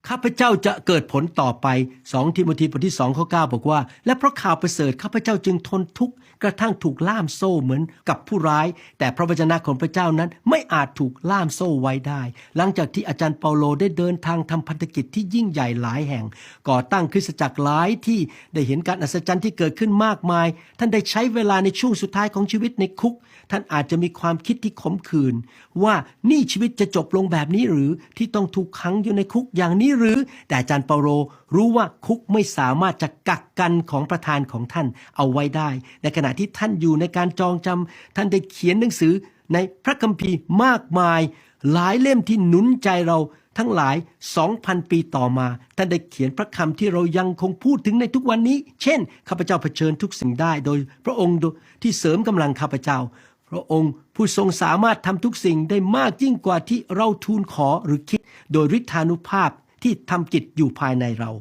ข้าพเจ้าจะเกิดผลต่อไป2ทิโมธีบทที่2ข้อ9บอกว่าและเพราะข่าวประเสริฐข้าพเจ้าจึงทนทุกข์กระทั่งถูกล่ามโซ่เหมือนกับผู้ร้ายแต่พระวจนะของพระเจ้านั้นไม่อาจถูกล่ามโซ่ไว้ได้หลังจากที่อาจารย์เปาโลได้เดินทางทำพันธกิจที่ยิ่งใหญ่หลายแห่งก่อตั้งคริสตจักรหลายที่ได้เห็นการอัศจรรย์ที่เกิดขึ้นมากมายท่านได้ใช้เวลาในช่วงสุดท้ายของชีวิตในคุกท่านอาจจะมีความคิดที่ขมขื่นว่านี่ชีวิตจะจบลงแบบนี้หรือที่ต้องถูกขังอยู่ในคุกอย่างนี้หรือแต่อาจารย์เปาโลรู้ว่าคุกไม่สามารถจะกักกันของประธานของท่านเอาไว้ได้ในขณะที่ท่านอยู่ในการจองจำท่านได้เขียนหนังสือในพระคัมภีร์มากมายหลายเล่มที่หนุนใจเราทั้งหลาย 2,000 ปีต่อมาท่านได้เขียนพระคำที่เรายังคงพูดถึงในทุกวันนี้เช่นข้าพเจ้าเผชิญทุกสิ่งได้โดยพระองค์ที่เสริมกำลังข้าพเจ้าพระองค์ผู้ทรงสามารถทำทุกสิ่งได้มากยิ่งกว่าที่เราทูลขอหรือคิดโดยฤทธานุภาพที่ทำกิจอยู่ภายในเรา